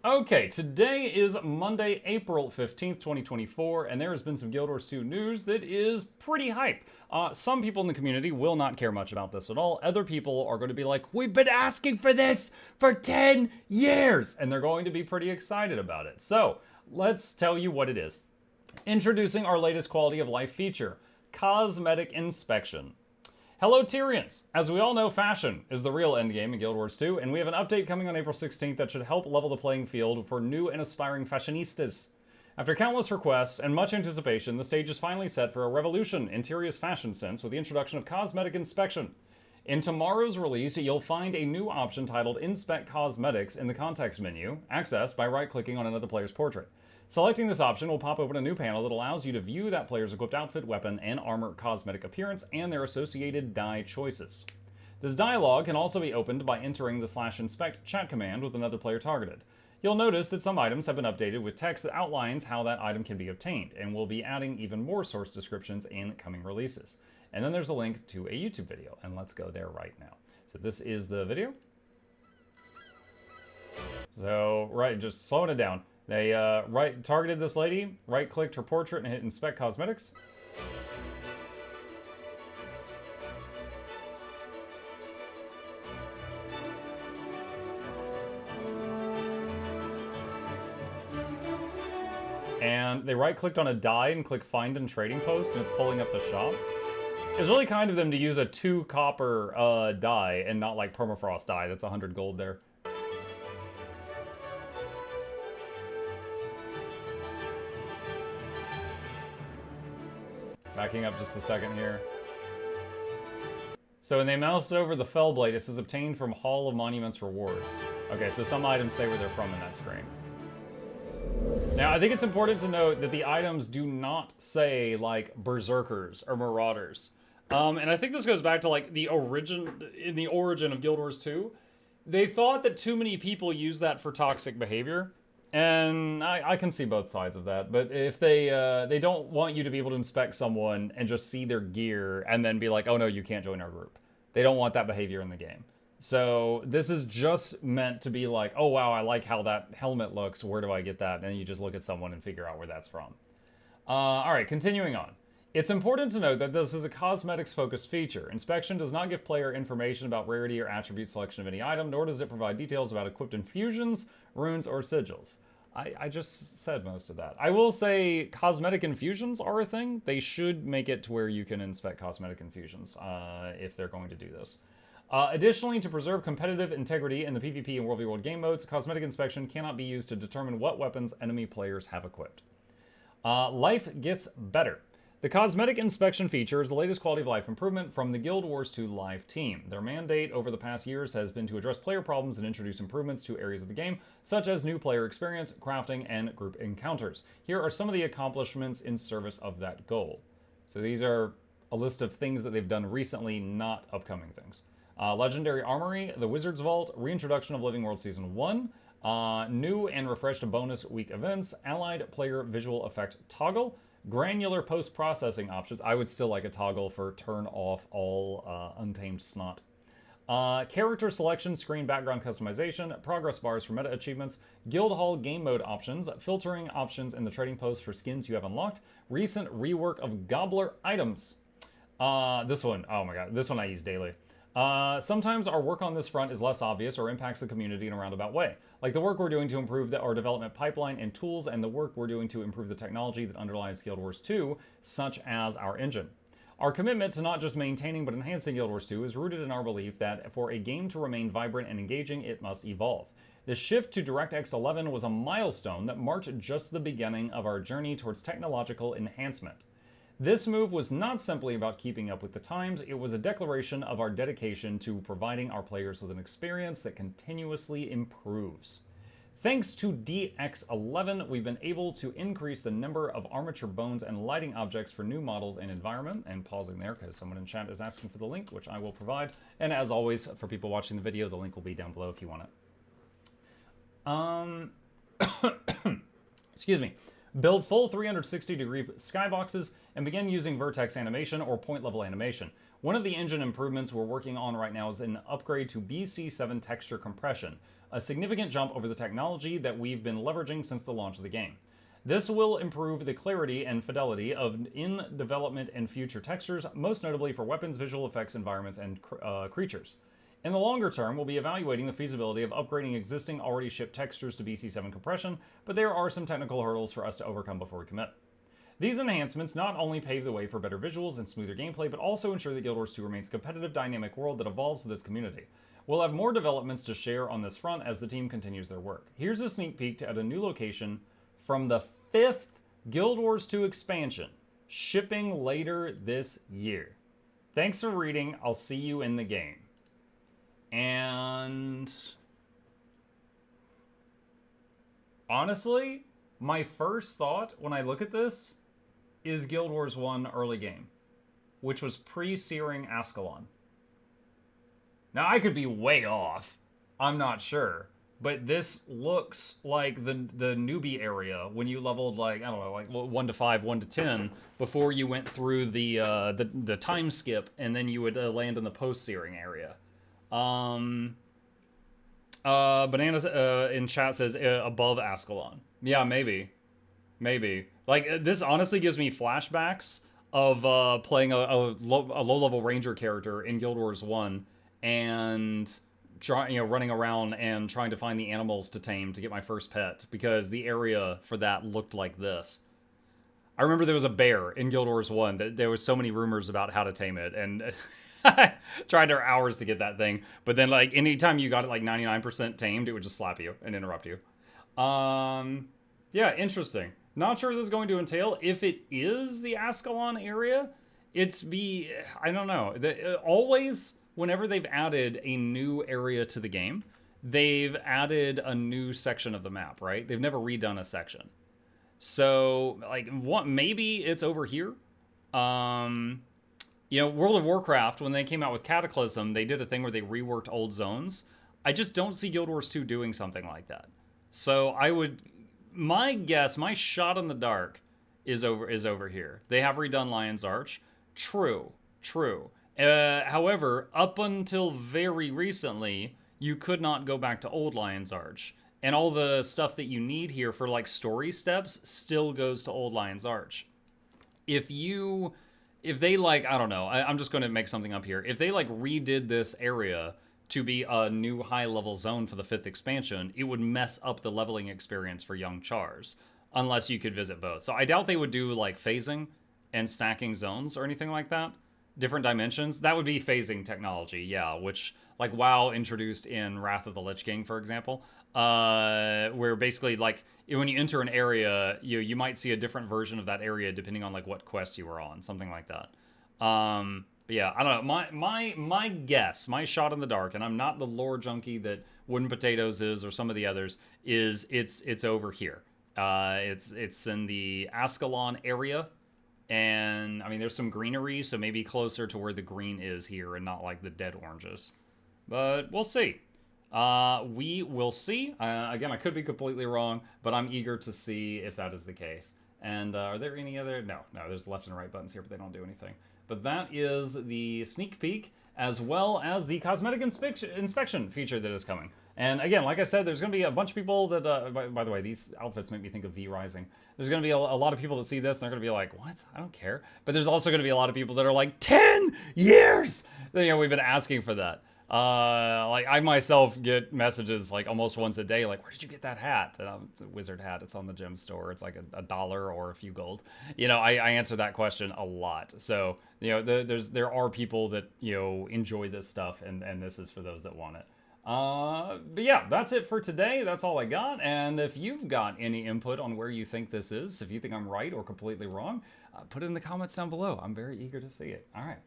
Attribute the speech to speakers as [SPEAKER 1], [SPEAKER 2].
[SPEAKER 1] Okay, today is Monday, April 15th, 2024, and there has been some Guild Wars 2 news that is pretty hype. Some people in the community will not care much about this at all. Other people are going to be like, we've been asking for this for 10 years, and they're going to be pretty excited about it. So, let's tell you what it is. Introducing our latest quality of life feature, Cosmetic Inspection. Hello Tyrians! As we all know, fashion is the real endgame in Guild Wars 2, and we have an update coming on April 16th that should help level the playing field for new and aspiring fashionistas. After countless requests and much anticipation, the stage is finally set for a revolution in Tyria's fashion sense with the introduction of Cosmetic Inspection. In tomorrow's release, you'll find a new option titled Inspect Cosmetics in the context menu, accessed by right-clicking on another player's portrait. Selecting this option will pop open a new panel that allows you to view that player's equipped outfit, weapon, and armor cosmetic appearance and their associated dye choices. This dialog can also be opened by entering the /inspect chat command with another player targeted. You'll notice that some items have been updated with text that outlines how that item can be obtained, and we'll be adding even more source descriptions in coming releases. And then there's a link to a YouTube video, and let's go there right now. So this is the video. So, right, just slowing it down. They targeted this lady, right-clicked her portrait, and hit Inspect Cosmetics. And they right-clicked on a dye and click Find and Trading Post, and it's pulling up the shop. It's really kind of them to use a 2 copper dye and not like permafrost dye. That's 100 gold there. Backing up just a second here. So when they mouse over the Fell Blade, it says obtained from Hall of Monuments rewards. Okay, so some items say where they're from in that screen. Now, I think it's important to note that the items do not say, like, Berserkers or Marauders. And I think this goes back to, like, the origin of Guild Wars 2. They thought that too many people use that for toxic behavior. And I can see both sides of that, but if they don't want you to be able to inspect someone and just see their gear and then be like, oh no, you can't join our group. They don't want that behavior in the game. So this is just meant to be like, oh wow, I like how that helmet looks, where do I get that? And then you just look at someone and figure out where that's from. Alright, continuing on. It's important to note that this is a cosmetics-focused feature. Inspection does not give player information about rarity or attribute selection of any item, nor does it provide details about equipped infusions, runes, or sigils. I just said most of that. I will say cosmetic infusions are a thing. They should make it to where you can inspect cosmetic infusions if they're going to do this. Additionally, to preserve competitive integrity in the PvP and World v World game modes, cosmetic inspection cannot be used to determine what weapons enemy players have equipped. Life gets better. The Cosmetic Inspection feature is the latest quality of life improvement from the Guild Wars 2 live team. Their mandate over the past years has been to address player problems and introduce improvements to areas of the game, such as new player experience, crafting, and group encounters. Here are some of the accomplishments in service of that goal. So these are a list of things that they've done recently, not upcoming things. Legendary Armory, the Wizard's Vault, reintroduction of Living World Season 1, new and refreshed bonus week events, allied player visual effect toggle, granular post-processing options. I would still like a toggle for turn off all untamed snot. Character selection, screen background customization, progress bars for meta achievements, guild hall game mode options, filtering options in the trading post for skins you have unlocked, recent rework of gobbler items. This one, oh my god, this one I use daily. Sometimes our work on this front is less obvious or impacts the community in a roundabout way, like the work we're doing to improve our development pipeline and tools, and the work we're doing to improve the technology that underlies Guild Wars 2, such as our engine. Our commitment to not just maintaining but enhancing Guild Wars 2 is rooted in our belief that for a game to remain vibrant and engaging, it must evolve. The shift to DirectX 11 was a milestone that marked just the beginning of our journey towards technological enhancement. This move was not simply about keeping up with the times, it was a declaration of our dedication to providing our players with an experience that continuously improves. Thanks to DX11, we've been able to increase the number of armature bones and lighting objects for new models and environment. And pausing there because someone in chat is asking for the link, which I will provide. And as always, for people watching the video, the link will be down below if you want it. Excuse me. Build full 360-degree skyboxes and begin using vertex animation or point level animation. One of the engine improvements we're working on right now is an upgrade to BC7 texture compression. a significant jump over the technology that we've been leveraging since the launch of the game. This will improve the clarity and fidelity of in-development and future textures, most notably for weapons, visual effects, environments, and creatures. In the longer term, we'll be evaluating the feasibility of upgrading existing already shipped textures to BC7 compression, but there are some technical hurdles for us to overcome before we commit. These enhancements not only pave the way for better visuals and smoother gameplay, but also ensure that Guild Wars 2 remains a competitive, dynamic world that evolves with its community. We'll have more developments to share on this front as the team continues their work. Here's a sneak peek at a new location from the 5th Guild Wars 2 expansion, shipping later this year. Thanks for reading. I'll see you in the game. And honestly, my first thought when I look at this is Guild Wars 1 early game, which was pre-searing Ascalon. Now, I could be way off. I'm not sure. But this looks like the newbie area when you leveled, like, I don't know, like 1 to 5, 1 to 10, before you went through the time skip, and then you would land in the post-searing area. Bananas in chat says above Ascalon. Yeah, maybe. Maybe. Like, this honestly gives me flashbacks of playing a low-level ranger character in Guild Wars 1 and running around and trying to find the animals to tame to get my first pet, because the area for that looked like this. I remember there was a bear in Guild Wars 1 that there was so many rumors about how to tame it, and tried for hours to get that thing, but then, like, anytime you got it like 99% tamed, it would just slap you and interrupt you. Yeah, interesting. Not sure what this is going to entail. If it is the Ascalon area, I don't know. Always, whenever they've added a new area to the game, they've added a new section of the map, right? They've never redone a section. So, like, maybe it's over here. World of Warcraft, when they came out with Cataclysm, they did a thing where they reworked old zones. I just don't see Guild Wars 2 doing something like that. So my guess, my shot in the dark is over here. They have redone Lion's Arch. True. However, up until very recently, you could not go back to old Lion's Arch. And all the stuff that you need here for, like, story steps still goes to old Lion's Arch. If they, like, I don't know, I'm just going to make something up here. If they, like, redid this area to be a new high-level zone for the 5th expansion, it would mess up the leveling experience for young Chars, unless you could visit both. So I doubt they would do, like, phasing and stacking zones or anything like that. Different dimensions. That would be phasing technology, yeah, which, like, WoW introduced in Wrath of the Lich King, for example, where basically, like, when you enter an area, you might see a different version of that area depending on, like, what quest you were on, something like that. But yeah, I don't know. My guess, my shot in the dark, and I'm not the lore junkie that Wooden Potatoes is or some of the others, is it's over here. It's in the Ascalon area, and I mean there's some greenery, so maybe closer to where the green is here and not like the dead oranges. But we'll see. We will see. Again, I could be completely wrong, but I'm eager to see if that is the case. And are there any other? No, there's left and right buttons here, but they don't do anything. But that is the sneak peek, as well as the Cosmetic Inspection feature that is coming. And again, like I said, there's going to be a bunch of people that, by the way, these outfits make me think of V Rising. There's going to be a lot of people that see this, and they're going to be like, what? I don't care. But there's also going to be a lot of people that are like, 10 years! We've been asking for that. Like, I myself get messages like almost once a day, like, where did you get that hat? And it's a wizard hat. It's on the gem store. It's like $1 or a few gold. I answer that question a lot. So, there are people that, enjoy this stuff, and this is for those that want it. But yeah, that's it for today. That's all I got. And if you've got any input on where you think this is, if you think I'm right or completely wrong, put it in the comments down below. I'm very eager to see it. All right.